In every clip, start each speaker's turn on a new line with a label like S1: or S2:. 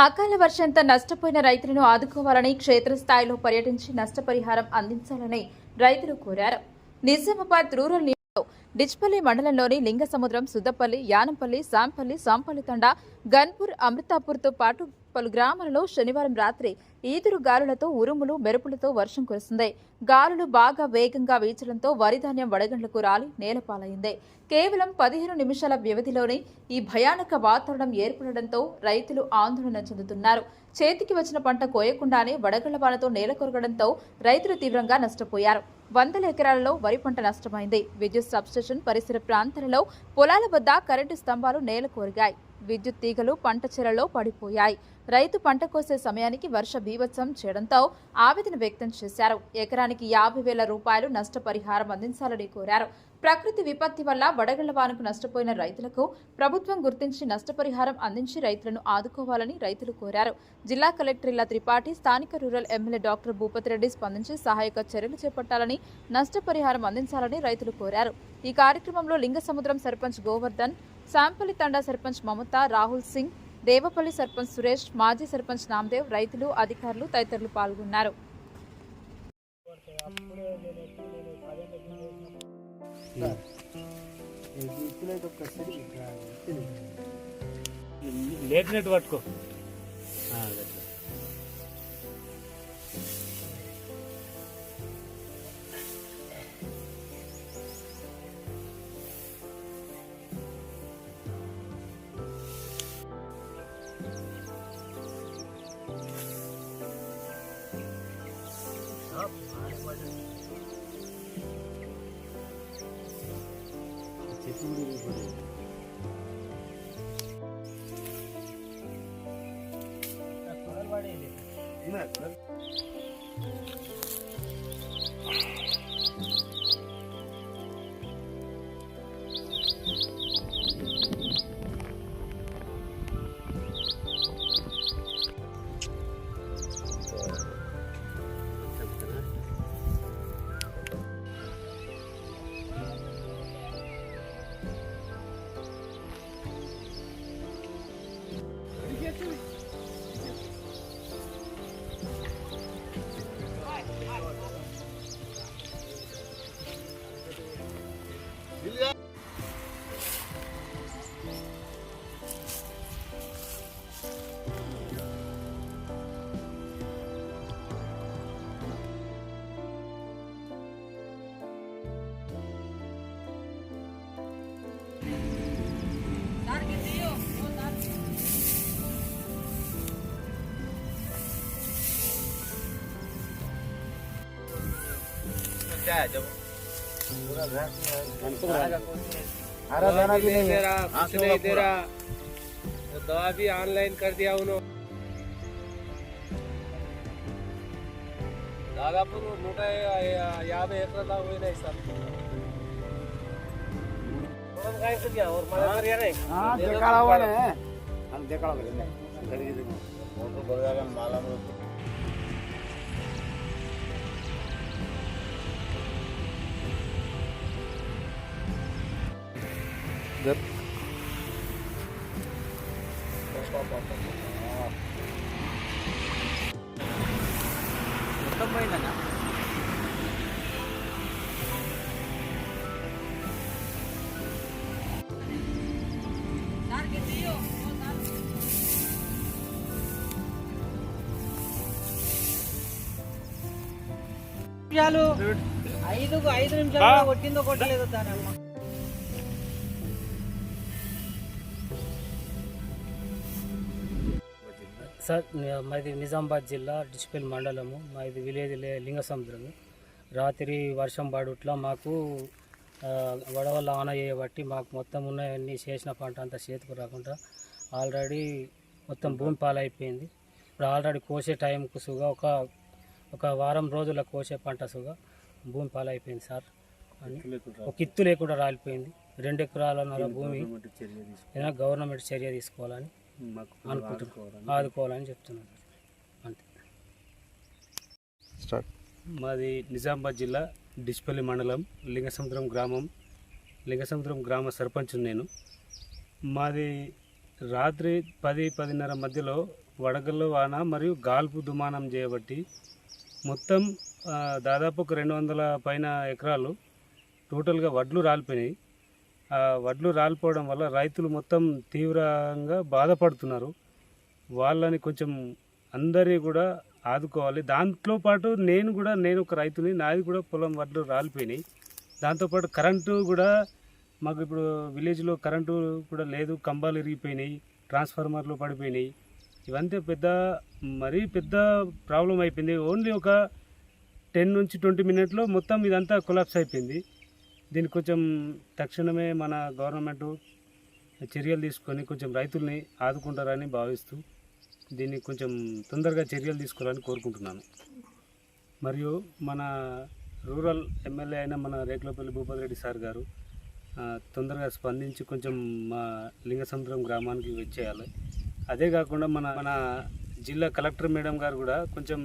S1: అకాల వర్షంతో నష్టపోయిన రైతులను ఆదుకోవాలని క్షేత్రస్థాయిలో పర్యటించి నష్టపరిహారం అందించాలని రైతులు కోరారు. నిజామాబాద్ రూరల్ డిచ్పల్లి మండలంలోని లింగసముద్రం, సుద్దపల్లి, యానంపల్లి, సాంపల్లి తండా, గన్పూర్, అమృతాపూర్తో పాటు పలు గ్రామాలలో శనివారం రాత్రి ఈదురు గాలులతో, ఉరుములు, మెరుపులతో వర్షం కురిసింది. గాలులు బాగా వేగంగా వీచడంతో వరిధాన్యం వడగండ్లకు రాలి నేలపాలైంది. కేవలం 15 నిమిషాల వ్యవధిలోనే ఈ భయానక వాతావరణం ఏర్పడడంతో రైతులు ఆందోళన చెందుతున్నారు. చేతికి వచ్చిన పంట కోయకుండానే వడగళ్ల వానతో నేల కొరగడంతో రైతులు తీవ్రంగా నష్టపోయారు. వందల ఎకరాలలో వరి పంట నష్టమైంది. విద్యుత్ సబ్స్టేషన్ పరిసర ప్రాంతాలలో పొలాల వద్ద కరెంటు స్తంభాలు నేల కోరిగాయి. విద్యుత్ తీగలు పంట చెరలో పడిపోయాయి. రైతు పంట కోసే సమయానికి వర్ష బీభత్సం చేయడంతో ఆవేదన వ్యక్తం చేశారు. ఎకరానికి 50,000 రూపాయలు నష్టపరిహారం అందించాలని కోరారు. ప్రకృతి విపత్తి వల్ల వడగళ్ల వానకు నష్టపోయిన రైతులకు ప్రభుత్వం గుర్తించి నష్టపరిహారం అందించి రైతులను ఆదుకోవాలని రైతులు కోరారు. జిల్లా కలెక్టర్ ఇల్లా త్రిపాఠి, స్థానిక రూరల్ ఎమ్మెల్యే డాక్టర్ భూపతిరెడ్డి స్పందించి సహాయక చర్యలు చేపట్టాలని, నష్టపరిహారం అందించాలని రైతులు కోరారు. ఈ కార్యక్రమంలో లింగసముద్రం సర్పంచ్ గోవర్ధన్, సాంపల్లి తండా సర్పంచ్ మమత, రాహుల్ సింగ్, దేవపల్లి సర్పంచ్ సురేష్, మాజీ సర్పంచ్ నామదేవ్, రైతులు, అధికారులు తదితరులు పాల్గొన్నారు.
S2: లేపినట్టు పట్టుకో.
S3: खाना भी नहीं दे रहा, कुछ नहीं दे रहा। वो दवा भी ऑनलाइन कर दिया उन्होंने। दादापुर 150 ఎకరాల పోయినాయి సార్. और మొత్తం పోయిందన్నా. ఐదు నిమిషాలు కొట్టిందో కొట్టలేదో దాని అమ్మ.
S4: సార్ మాది నిజామాబాద్ జిల్లా డిచ్పల్లి మండలము, మాది విలేజ్ లింగసముద్రము. రాత్రి వర్షం పడుట్లా మాకు వడవల్ల ఆన చేయబట్టి మాకు మొత్తం ఉన్నాయన్నీ చేసిన పంట అంతా చేతికి రాకుండా ఆల్రెడీ మొత్తం భూమి పాలైపోయింది. ఇప్పుడు ఆల్రెడీ కోసే టైంకు సుగా ఒక వారం రోజుల కోసే పంట సుగా భూమి పాలైపోయింది సార్. ఒక ఇత్తు లేకుండా రాలిపోయింది. 2 ఎకరాలన్నర భూమి ఏదైనా గవర్నమెంట్ చర్య తీసుకోవాలని అనుకుంటున్నాను, ఆదుకోవాలని చెప్తున్నాను అంతే.
S2: మాది నిజామాబాద్ జిల్లా డిచ్పల్లి మండలం, లింగసముద్రం గ్రామ సర్పంచ్ నేను. మాది రాత్రి 10-10:30 మధ్యలో వడగళ్ళ వాన మరియు గాల్పు దుమానం చేయబట్టి మొత్తం దాదాపు ఒక 200 పైన ఎకరాలు టోటల్గా వడ్లు రాలిపోయినాయి. ఆ వడ్లు రాలిపోవడం వల్ల రైతులు మొత్తం తీవ్రంగా బాధపడుతున్నారు. వాళ్ళని కొంచెం అందరినీ కూడా ఆదుకోవాలి. దాంట్లో పాటు నేను ఒక రైతుని, నాది కూడా పొలం వడ్లు రాలిపోయినాయి. దాంతోపాటు కరెంటు కూడా మాకు ఇప్పుడు విలేజ్లో కరెంటు కూడా లేదు, కంబాలు ఇరిగిపోయినాయి, ట్రాన్స్ఫార్మర్లు పడిపోయినాయి. ఇవంతా మరీ పెద్ద ప్రాబ్లం అయిపోయింది. ఓన్లీ ఒక 10 నుంచి 20 మినిట్లో మొత్తం ఇదంతా కొలాప్స్ అయిపోయింది. దీనికి కొంచెం తక్షణమే మన గవర్నమెంట్ చర్యలు తీసుకొని కొంచెం రైతుల్ని ఆదుకుంటారని భావిస్తూ దీన్ని కొంచెం తొందరగా చర్యలు తీసుకోవాలని కోరుకుంటున్నాను. మరియు మన రూరల్ ఎమ్మెల్యే అయిన మన రేకులపల్లి భూపతి రెడ్డి సార్ గారు తొందరగా స్పందించి కొంచెం మా లింగసముద్రం గ్రామానికి వచ్చేయాలి. అదే కాకుండా మన జిల్లా కలెక్టర్ మేడం గారు కూడా కొంచెం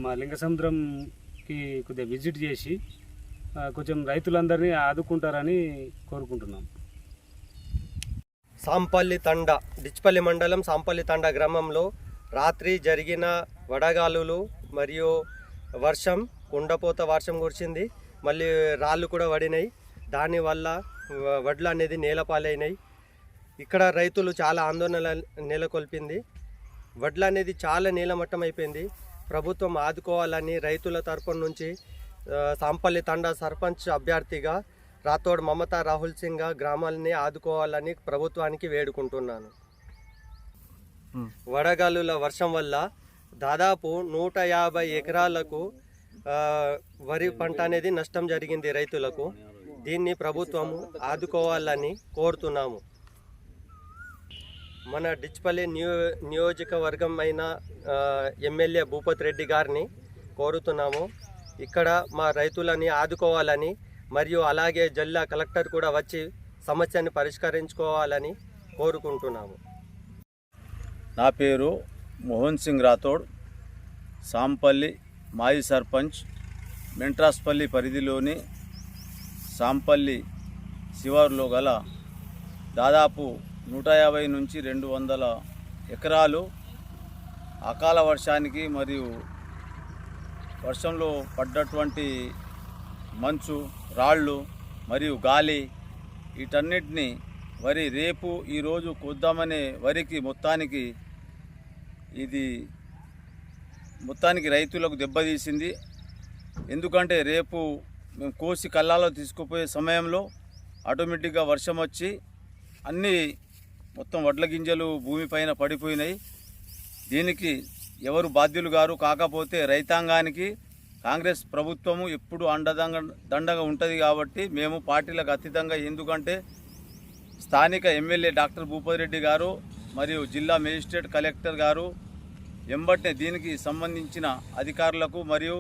S2: మా లింగసముద్రంకి కొద్దిగా విజిట్ చేసి కొంచెం రైతులందరినీ ఆదుకుంటారని కోరుకుంటున్నాం.
S5: సాంపల్లి తండ, డిచ్పల్లి మండలం సాంపల్లి తండ గ్రామంలో రాత్రి జరిగిన వడగాలులు మరియు వర్షం, కుండపోత వర్షం కురిసింది. మళ్ళీ రాళ్ళు కూడా పడినాయి. దానివల్ల వడ్లు అనేది నేలపాలైనాయి. ఇక్కడ రైతులు చాలా ఆందోళన నెలకొల్పింది. వడ్లు అనేది చాలా నీలమట్టం అయిపోయింది. ప్రభుత్వం ఆదుకోవాలని రైతుల తరపున నుంచి సాంపల్లి తండా సర్పంచ్ అభ్యర్థిగా రాథోడ్ మమతా రాహుల్ సింగ్ గ్రామాలని ఆదుకోవాలని ప్రభుత్వానికి వేడుకుంటున్నాను. వడగాలుల వర్షం వల్ల దాదాపు 150 ఎకరాలకు వరి పంట అనేది నష్టం జరిగింది రైతులకు. దీన్ని ప్రభుత్వం ఆదుకోవాలని కోరుతున్నాము. మన డిచ్పల్లి నియోజకవర్గం అయిన ఎమ్మెల్యే భూపతి రెడ్డి గారిని కోరుతున్నాము ఇక్కడ మా రైతులని ఆదుకోవాలని, మరియు అలాగే జిల్లా కలెక్టర్ కూడా వచ్చి సమస్యని పరిష్కరించుకోవాలని కోరుకుంటున్నాము.
S6: నా పేరు మోహన్ సింగ్ రాథోడ్, సాంపల్లి మాజీ సర్పంచ్. మెంట్రాస్పల్లి పరిధిలోని సాంపల్లి శివారులో గల దాదాపు 150 నుంచి 200 ఎకరాలు అకాల వర్షానికి మరియు వర్షంలో పడ్డటువంటి మంచు, రాళ్ళు మరియు గాలి వీటన్నిటిని వరి రేపు ఈరోజు కోద్దామనే వరికి మొత్తానికి రైతులకు దెబ్బతీసింది. ఎందుకంటే రేపు మేము కోసి కళ్ళాలో తీసుకుపోయే సమయంలో ఆటోమేటిక్గా వర్షం వచ్చి మొత్తం వడ్ల గింజలు భూమిపైన పడిపోయినాయి. దీనికి ఎవరు బాధ్యులు గారు కాకపోతే రైతాంగానికి కాంగ్రెస్ ప్రభుత్వము ఎప్పుడు దండగా ఉంటుంది. కాబట్టి మేము పార్టీలకు అతీతంగా, ఎందుకంటే స్థానిక ఎమ్మెల్యే డాక్టర్ భూపతి రెడ్డి గారు మరియు జిల్లా మేజిస్ట్రేట్ కలెక్టర్ గారు ఎంబట్నే దీనికి సంబంధించిన అధికారులకు మరియు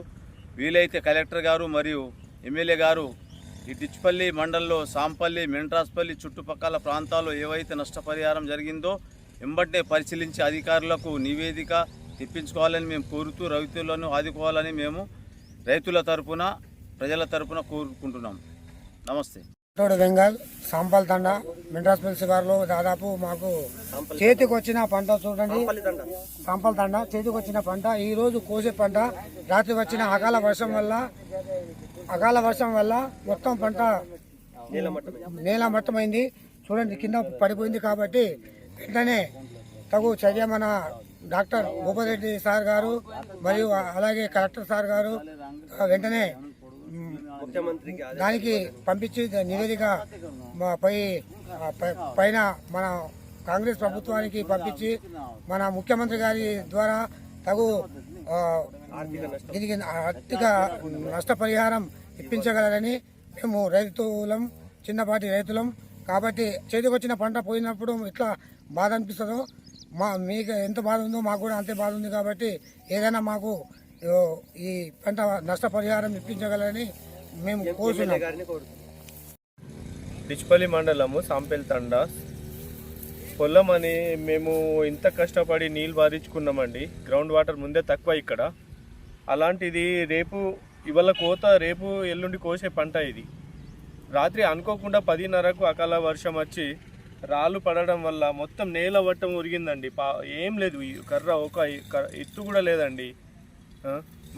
S6: వీలైతే కలెక్టర్ గారు మరియు ఎమ్మెల్యే గారు ఈ డిచ్పల్లి మండలంలో సాంపల్లి, మెంట్రాస్పల్లి చుట్టుపక్కల ప్రాంతాల్లో ఏవైతే నష్టపరిహారం జరిగిందో ఎంబట్నే పరిశీలించి అధికారులకు నివేదిక తెప్పించుకోవాలని మేము కోరుతూ రైతులను ఆదుకోవాలని మేము రైతుల తరపున, ప్రజల తరపున కోరుకుంటున్నాం. నమస్తే.
S7: బెంగాల్ సాంపల్ తండ మెంట్రాస్పల్లి శివారులో దాదాపు మాకు చేతికి వచ్చిన పంట చూడండి. సాంపల్ తండ చేతికి వచ్చిన పంట, ఈరోజు కోసే పంట రాత్రి వచ్చిన అకాల వర్షం వల్ల మొత్తం పంట నేలమట్టమైంది. చూడండి, కింద పడిపోయింది. కాబట్టి వెంటనే తగు చర్య మన డాక్టర్ భూపతి రెడ్డి సార్ గారు మరియు అలాగే కలెక్టర్ సార్ గారు వెంటనే దానికి పంపించి నివేదిక పైన మన కాంగ్రెస్ ప్రభుత్వానికి పంపించి మన ముఖ్యమంత్రి గారి ద్వారా తగు దీనికి ఆర్థిక నష్టపరిహారం ఇప్పించగలరని మేము రైతులం, చిన్నపాటి రైతులం. కాబట్టి చేతికొచ్చిన పంట పోయినప్పుడు ఇట్లా బాధ అనిపిస్తుందో మీకు ఎంత బాధ ఉందో మాకు కూడా అంతే బాధ ఉంది. కాబట్టి ఏదైనా మాకు ఈ పంట నష్టపరిహారం ఇప్పించగలరని మేము కోరుతున్నాం.
S3: డిచ్పల్లి మండలము సాంపల్లి తండ పొలం అని మేము ఇంత కష్టపడి నీళ్ళు బారించుకున్నామండి. గ్రౌండ్ వాటర్ ముందే తక్కువ ఇక్కడ. అలాంటిది ఇవాళ కోత, రేపు ఎల్లుండి కోసే పంట ఇది. రాత్రి అనుకోకుండా 10:30కు అకాల వర్షం వచ్చి రాళ్ళు పడడం వల్ల మొత్తం నేల వట్టం ఉరిగిందండి. ఏం లేదు, ఈ కర్ర ఒక ఎత్తు కూడా లేదండి.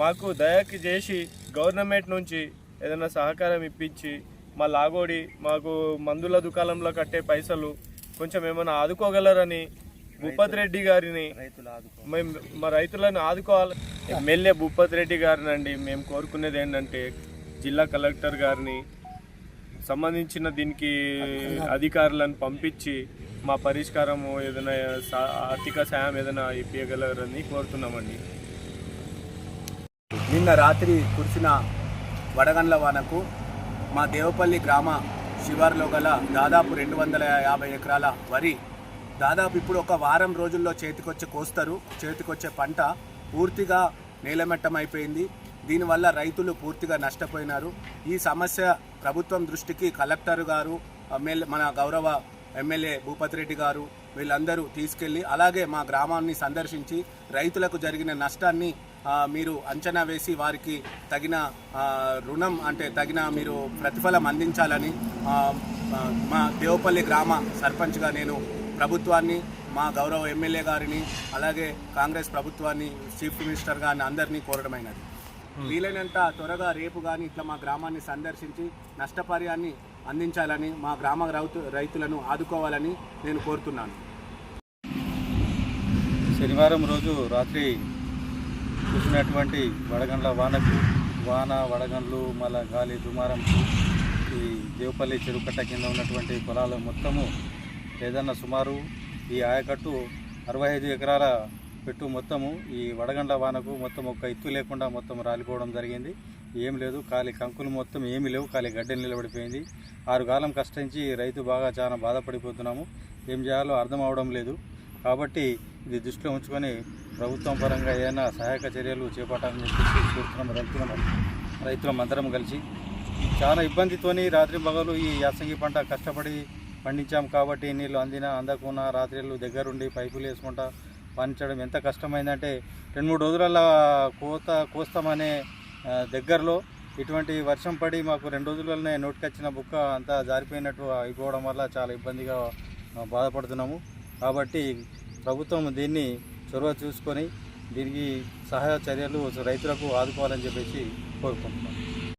S3: మాకు దయకి చేసి గవర్నమెంట్ నుంచి ఏదైనా సహకారం ఇప్పించి మా లాగోడి మాకు మందుల దుకాణంలో కట్టే పైసలు కొంచెం ఏమైనా ఆదుకోగలరని భూపత్ రెడ్డి గారిని మేము మా రైతులను ఆదుకోవాలి. ఎమ్మెల్యే భూపత్ రెడ్డి గారిని అండి మేము కోరుకునేది ఏంటంటే జిల్లా కలెక్టర్ గారిని సంబంధించిన దీనికి అధికారులను పంపించి మా పరిష్కారము ఏదైనా ఆర్థిక సాయం ఏదైనా ఇప్పించగలరని కోరుతున్నామండి.
S8: నిన్న రాత్రి కురిసిన వడగండ్ల వానకు మా దేవపల్లి గ్రామ శివారులో గల దాదాపు 250 ఎకరాల వరి దాదాపు ఇప్పుడు ఒక వారం రోజుల్లో చేతికొచ్చే పంట పూర్తిగా నేలమట్టం అయిపోయింది. దీనివల్ల రైతులు పూర్తిగా నష్టపోయినారు. ఈ సమస్య ప్రభుత్వం దృష్టికి కలెక్టర్ గారు, మన గౌరవ ఎమ్మెల్యే భూపత్ రెడ్డి గారు వీళ్ళందరూ తీసుకెళ్ళి అలాగే మా గ్రామాన్ని సందర్శించి రైతులకు జరిగిన నష్టాన్ని మీరు అంచనా వేసి వారికి తగిన రుణం అంటే తగిన మీరు ప్రతిఫలం అందించాలని మా దేవపల్లి గ్రామ సర్పంచ్గా నేను ప్రభుత్వాన్ని, మా గౌరవ ఎమ్మెల్యే గారిని అలాగే కాంగ్రెస్ ప్రభుత్వాన్ని, చీఫ్ మినిస్టర్ గారిని అందరినీ కోరడమైనది. వీలైనంత త్వరగా రేపు కానీ ఇట్లా మా గ్రామాన్ని సందర్శించి నష్టపరిహారాన్ని అందించాలని, మా గ్రామ రైతులను ఆదుకోవాలని నేను కోరుతున్నాను.
S6: శనివారం రోజు రాత్రి కురిసినటువంటి వడగండ్ల వడగండ్లు మళ్ళా గాలి దుమారంకు ఈ దేవపల్లి చెరుకట్ట కింద ఉన్నటువంటి పొలాలు మొత్తము ఏదన్నా సుమారు ఈ ఆయకట్టు 65 ఎకరాల పెట్టు మొత్తము ఈ వడగండ్ల వానకు మొత్తం ఒక్క ఎత్తు లేకుండా మొత్తం రాలిపోవడం జరిగింది. ఏం లేదు, ఖాళీ కంకులు మొత్తం ఏమీ లేవు, ఖాళీ గడ్డలు నిలబడిపోయింది. 6 కాలం కష్టించి రైతు బాగా చాలా బాధపడిపోతున్నాము. ఏం చేయాలో అర్థం అవడం లేదు. కాబట్టి ఇది దృష్టిలో ఉంచుకొని ప్రభుత్వం పరంగా ఏదైనా సహాయక చర్యలు చేపట్టాలని చెప్పేసి కోరుతున్నాం. రైతులం అందరం కలిసి చాలా ఇబ్బందితోని రాత్రి పగలు ఈ యాసంగి పంట కష్టపడి పండించాం. కాబట్టి నీళ్ళు అందకున్నా రాత్రిళ్ళు దగ్గరుండి పైపులు వేసుకుంటా పండించడం ఎంత కష్టమైందంటే 2-3 రోజులలో కోస్తామనే దగ్గరలో ఇటువంటి వర్షం పడి మాకు 2 రోజులలోనే నోటికొచ్చిన బుక్క అంతా జారిపోయినట్టు అయిపోవడం వల్ల చాలా ఇబ్బందిగా బాధపడుతున్నాము. కాబట్టి ప్రభుత్వం దీన్ని చొరవ చూసుకొని దీనికి సహాయ చర్యలు రైతులకు ఆదుకోవాలని చెప్పేసి కోరుకుంటున్నాం.